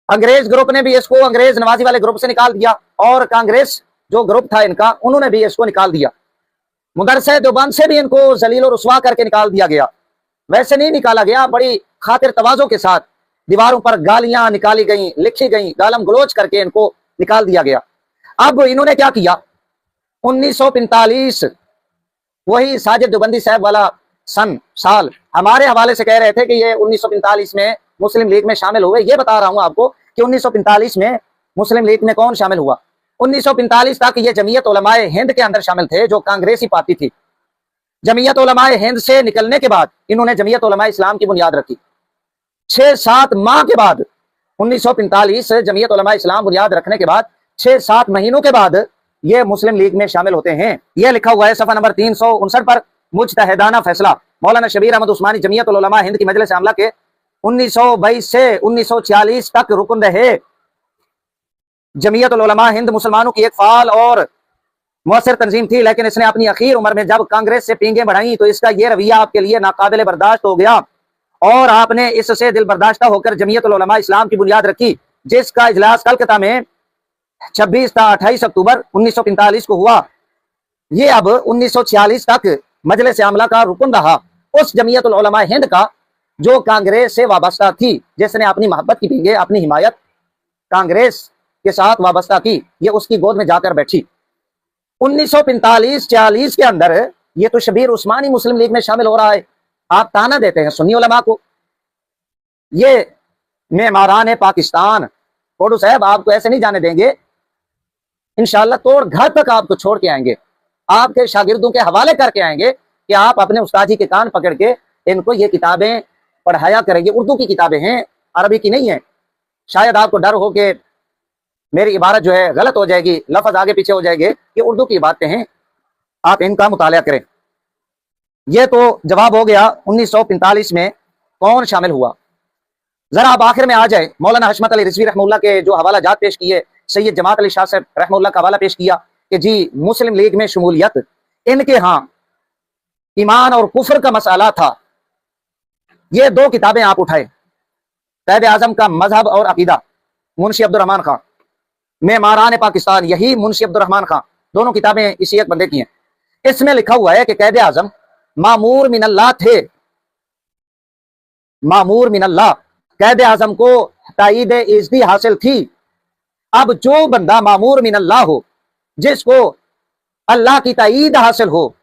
अंग्रेज ग्रुप ने भी इसको अंग्रेज नवाजी वाले ग्रुप से निकाल दिया और कांग्रेस जो ग्रुप था इनका, उन्होंने भी इसको निकाल दिया। मदरसा देवबंद से भी इनको जलील और रुस्वा करके निकाल दिया गया। वैसे नहीं निकाला गया, बड़ी खातिर तवाज़ो के साथ दीवारों पर गालियां निकाली गई, लिखी गई, गालम गलोच करके इनको निकाल दिया गया। अब इन्होंने क्या किया, 1945 वही साजिद देवबंदी साहब वाला साल हमारे हवाले से कह रहे थे कि ये 1945 में मुस्लिम लीग में शामिल हुए। ये बता रहा हूं आपको कि 1945 में मुस्लिम लीग में कौन शामिल हुआ। 1945 तक ये जमीयत उलमाए हिंद के अंदर शामिल थे जो कांग्रेसी पार्टी थी। जमीयत उलमाए हिंद से निकलने के बाद इन्होंने जमीयत उलमाए इस्लाम की बुनियाद रखी। 6-7 माह के बाद 1945 जमीयत उलमाए इस्लाम बुनियाद रखने के बाद 6-7 महीनों के बाद ये मुस्लिम लीग में शामिल होते हैं। यह लिखा हुआ है सफा नंबर 359 पर, मुज्तहिदाना फैसला मौलाना शब्बीर अहमद उस्मानी जमीयत उलमा हिंद की मजलिस आमला के 1922 से 1946 तक रुकन रहे। जमीयत उलमा हिंद मुसलमानों की एक फाल और मुअस्सिर तंजीम थी, लेकिन इसने अपनी आखिर उम्र में जब कांग्रेस से पींगे बढ़ाई तो इसका यह रवैया आपके लिए नाकाबिल बर्दाश्त हो गया और आपने इससे दिल बर्दाश्ता होकर जमीयत उलमा इस्लाम की बुनियाद रखी, जिसका इजलास कलकत्ता में 26 था 28 अक्टूबर 1945 को हुआ। ये अब 1946 तक मजलिस आमला का रुकन रहा, उस जमीयत उलमा हिंद का जो कांग्रेस से वाबस्ता थी, जिसने अपनी मोहब्बत की पींगे, अपनी हिमायत कांग्रेस के साथ वाबस्ता की, ये उसकी गोद में जाकर बैठी। 1945-46 के अंदर ये तो शब्बीर उस्मानी मुस्लिम लीग में शामिल हो रहा है, आप ताना देते हैं सुन्नी उलमा को। ये मेमारान है पाकिस्तान, कोडू साहब आपको ऐसे नहीं जाने देंगे। इंशाल्लाह तोड़ घर तक आपको छोड़ के आएंगे, आपके शागिर्दों के हवाले करके आएंगे कि आप अपने उस्ताद जी के कान पकड़ के इनको ये किताबें पढ़ाया करेंगे। उर्दू की किताबें हैं, अरबी की नहीं है। शायद आपको डर हो कि मेरी इबारत जो है गलत हो जाएगी, लफ्ज आगे पीछे हो जाएंगे, ये उर्दू की बातें हैं, आप इनका मुताला करें। ये तो जवाब हो गया 1945 में कौन शामिल हुआ। जरा आप आखिर में आ जाए, मौलाना हशमत अली रिजवी रहमतुल्लाह के जो हवाला जात पेश किए, सैयद जमात अली शाह साहब रहमतुल्लाह का हवाला पेश किया कि जी मुस्लिम लीग में शमूलियत, इनके यहाँ ईमान और कुफर का मसला था। ये दो किताबें आप उठाए, कैद आजम का मजहब और अकीदा, मुंशी अब्दुर्रहमान खां, मेमारान पाकिस्तान, यही मुंशी अब्दुर्रहमान खां, दोनों किताबें इसी एक बंदे की हैं। इसमें लिखा हुआ है कि कैद आजम मामूर मिनल्लाह थे, मामूर मिनल्लाह, कैद आजम को ताईद इज़्ज़ी हासिल थी। अब जो बंदा मामूर मिनल्लाह हो, जिसको अल्लाह की ताईद हासिल हो,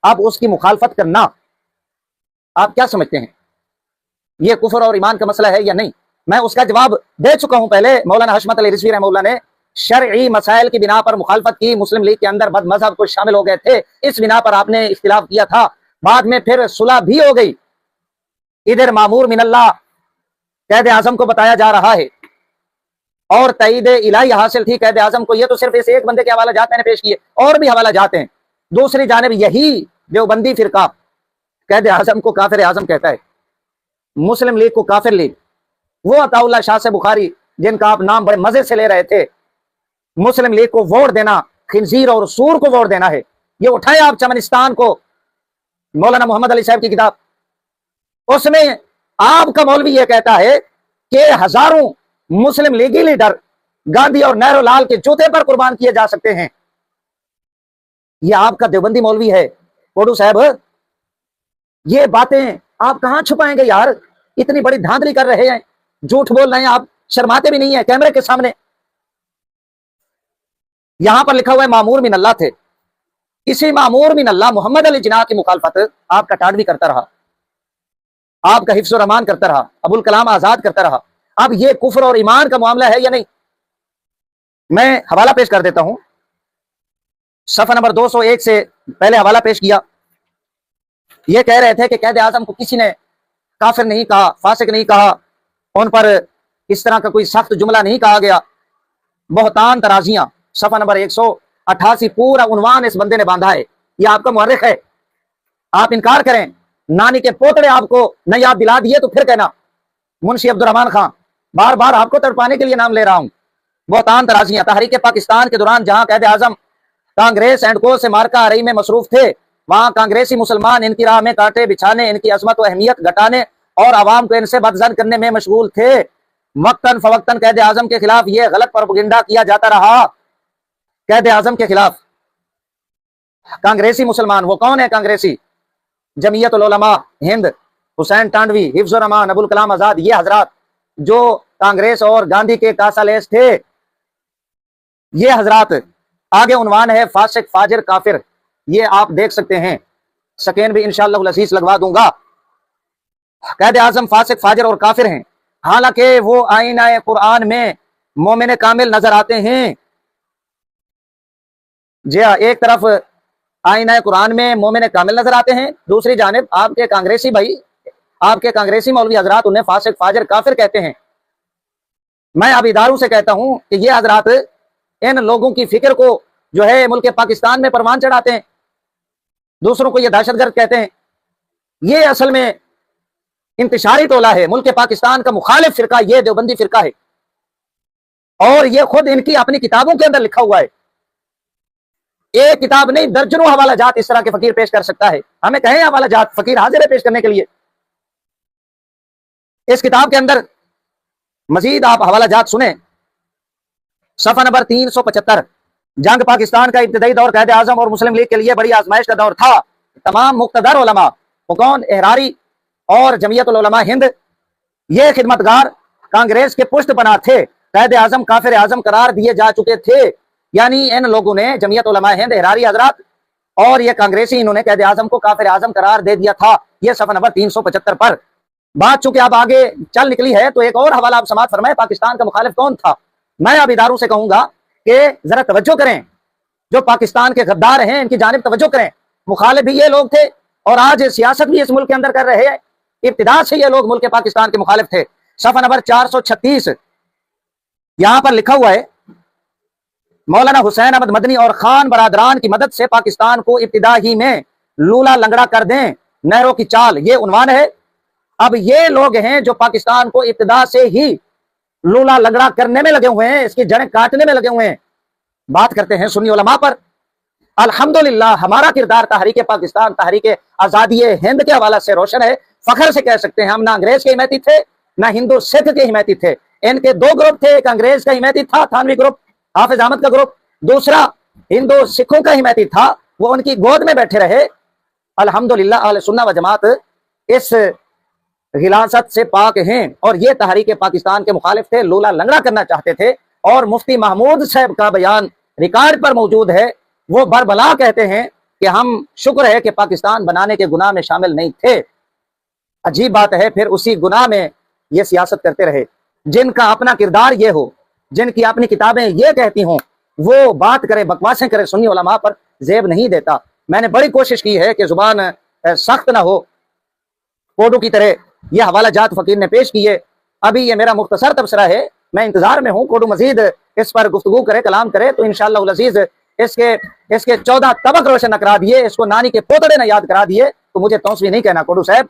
अब उसकी मुखालफत करना, आप क्या समझते हैं ये कुफर और ईमान का मसला है या नहीं? मैं उसका जवाब दे चुका हूं पहले। मौलाना हशमत अली रिजवी रहमतुल्लाह ने शरई मसाइल की बिना पर मुखालफत की, मुस्लिम लीग के अंदर बद मजहब को शामिल हो गए थे, इस बिना पर आपने इख्तिलाफ किया था। बाद में फिर सुलह भी हो गई। इधर मामूर मिनल्लाह कैद आजम को बताया जा रहा है और तईद इलाही हासिल थी कैद आजम को। ये तो सिर्फ इस एक बंदे के हवाला जात मैंने पेश किए, और भी हवाला जाते हैं। दूसरी जानिब यही देवबंदी फिरका कैद आजम को काफिर आजम कहता है, मुस्लिम लीग को काफिर लीग। वो अताउल्लाह शाह से बुखारी जिनका आप नाम बड़े मजे से ले रहे थे, मुस्लिम लीग को वोट देना खिंजीर और सूर को वोट देना है। ये उठाए आप चमनिस्तान को, मौलाना मोहम्मद अली साहब की किताब, उसमें आपका मौलवी ये कहता है कि हजारों मुस्लिम लीगी लीडर गांधी और नेहरू लाल के जूते पर कुर्बान किए जा सकते हैं। ये आपका देवबंदी मौलवी है। कोडू साहब ये बातें आप कहां छुपाएंगे यार? इतनी बड़ी धांधली कर रहे हैं, झूठ बोल रहे हैं आप, शर्माते भी नहीं है कैमरे के सामने। यहां पर लिखा हुआ है मामूर मिनल्लाह थे। इसी मामूर मिनल्लाह मोहम्मद अली जिन्ना की मुखालफत आपका टाडवी करता रहा, आपका हिफ्ज़ और अमान करता रहा, अबुल कलाम आजाद करता रहा। अब ये कुफर और ईमान का मामला है या नहीं? मैं हवाला पेश कर देता हूं, सफा नंबर 201 से पहले हवाला पेश किया। ये कह रहे थे कि कैद आजम को किसी ने काफिर नहीं कहा, फासिक नहीं कहा, उन पर इस तरह का कोई सख्त जुमला नहीं कहा गया। बहुतान तराजियां, सफा नंबर 188, पूरा उन्वान इस बंदे ने बांधा है। ये आपका मुअर्रिख है। आप इनकार करें, नानी के पोतड़े आपको न याद दिला दिए तो फिर कहना। मुंशी अब्दुर्रहमान खां, बार बार आपको तड़पाने के लिए नाम ले रहा हूं। बहुतान तराजियां, तहरीक पाकिस्तान के दौरान जहां कैद आजम कांग्रेस एंड को से मार्का आरई में मसरूफ थे, वहां कांग्रेसी मुसलमान इनकी राह में कांटे बिछाने, इनकी अजमत व अहमियत घटाने और आवाम को इनसे बदजन करने में मशगूल थे। वक्तन फवक्तन कैद आजम के खिलाफ यह गलत प्रोपेगेंडा किया जाता रहा। कैद आजम के खिलाफ कांग्रेसी मुसलमान, वो कौन है कांग्रेसी? जमीयत उल उलमा हिंद, हुसैन टांडवी, हिफ्ज़ और अमान, अबुल कलाम आजाद, ये हजरात जो कांग्रेस और गांधी के कासालेस थे, ये हजरात। आगे उन्वान है फासिक फाजिर काफिर, ये आप देख सकते हैं, स्कैन भी इंशाअल्लाह अज़ीज़ लगवा दूंगा। कैद आजम फासिक फाजिर और काफिर हैं, हालांकि वो आईना कुरान में मोमिन कामिल नजर आते हैं। जी हाँ, एक तरफ आईना कुरान में मोमिन कामिल नजर आते हैं, दूसरी जानिब आपके कांग्रेसी भाई, आपके कांग्रेसी मौलवी हजरात उन्हें फासिक फाजिर काफिर कहते हैं। मैं अब इदारों से कहता हूं कि ये हजरात इन लोगों की फिक्र को जो है मुल्क पाकिस्तान में परवान चढ़ाते हैं, दूसरों को ये दहशतगर्द कहते हैं। ये असल में इंतशारी टोला है, मुल्क पाकिस्तान का मुखालिफ फिरका ये देवबंदी फिरका है, और ये खुद इनकी अपनी किताबों के अंदर लिखा हुआ है। एक किताब नहीं, दर्जनों हवाला जात इस तरह के फकीर पेश कर सकता है। हमें कहें हवाला जात, फकीर हाजिर है पेश करने के लिए। इस किताब के अंदर मजीद आप हवाला जात सुने, सफा नंबर 375, जंग पाकिस्तान का इब्तदाई दौर कैद आजम और मुस्लिम लीग के लिए बड़ी आजमाइश का दौर था। तमाम मुक्तदर उलमा, वो कौन? एहरारी और जमीयत उल उलमा हिंद, ये खिदमतगार कांग्रेस के पुष्ट बना थे। कैद आजम काफिर आजम करार दिए जा चुके थे, यानी इन लोगों ने, जमीयत उलमा हिंद, एहरारी हजरात, اور یہ کانگریسی انہوں نے قائد اعظم کو کافر اعظم قرار دے دیا تھا. یہ صفحہ نمبر 375 پر. بات چونکہ اب آگے چل نکلی ہے تو ایک اور حوالہ آپ سماعت فرمائیں. پاکستان کا مخالف کون تھا؟ میں اب اداروں سے کہوں گا کہ ذرا توجہ کریں. جو پاکستان کے غدار ہیں ان کی جانب توجہ کریں. مخالف بھی یہ لوگ تھے اور آج سیاست بھی اس ملک کے اندر کر رہے ہیں. ابتدا سے یہ لوگ ملک پاکستان کے مخالف تھے. صفحہ نمبر 436 یہاں پر لکھا ہوا ہے مولانا حسین احمد مدنی اور خان برادران کی مدد سے پاکستان کو ابتدا ہی میں لولا لنگڑا کر دیں نہروں کی چال. یہ عنوان ہے. اب یہ لوگ ہیں جو پاکستان کو ابتدا سے ہی لولا لنگڑا کرنے میں لگے ہوئے ہیں, اس کی جڑیں کاٹنے میں لگے ہوئے ہیں. بات کرتے ہیں سنی علماء پر. الحمدللہ ہمارا کردار تحریک پاکستان, تحریک آزادی ہند کے حوالے سے روشن ہے. فخر سے کہہ سکتے ہیں ہم نہ انگریز کے حمایتی تھے نہ ہندو سکھ کے حمایتی تھے. ان کے دو گروپ تھے. ایک انگریز کا حمایتی تھا تھانوی گروپ, حافظ احمد کا گروپ. دوسرا ہندو سکھوں کا حمایتی تھا, وہ ان کی گود میں بیٹھے رہے. الحمدللہ اہل سنہ و جماعت اس غلاظت سے پاک ہیں اور یہ تحریک پاکستان کے مخالف تھے, لولا لنگڑا کرنا چاہتے تھے. اور مفتی محمود صاحب کا بیان ریکارڈ پر موجود ہے. وہ بربلا کہتے ہیں کہ ہم شکر ہے کہ پاکستان بنانے کے گناہ میں شامل نہیں تھے. عجیب بات ہے, پھر اسی گناہ میں یہ سیاست کرتے رہے. جن کا اپنا کردار یہ ہو, جن کی اپنی کتابیں یہ کہتی ہوں, وہ بات کرے, بکواسیں کرے, سنی علماء پر زیب نہیں دیتا. میں نے بڑی کوشش کی ہے کہ زبان سخت نہ ہو. کوڈو کی طرح یہ حوالہ جات فقیر نے پیش کیے. ابھی یہ میرا مختصر تبصرہ ہے, میں انتظار میں ہوں کوڈو مزید اس پر گفتگو کرے, کلام کرے تو انشاءاللہ العزیز اس کے 14 طبق روشن کرا دیے, اس کو نانی کے پوتڑے نہ یاد کرا دیے تو مجھے توسوی نہیں کہنا کوڈو صاحب.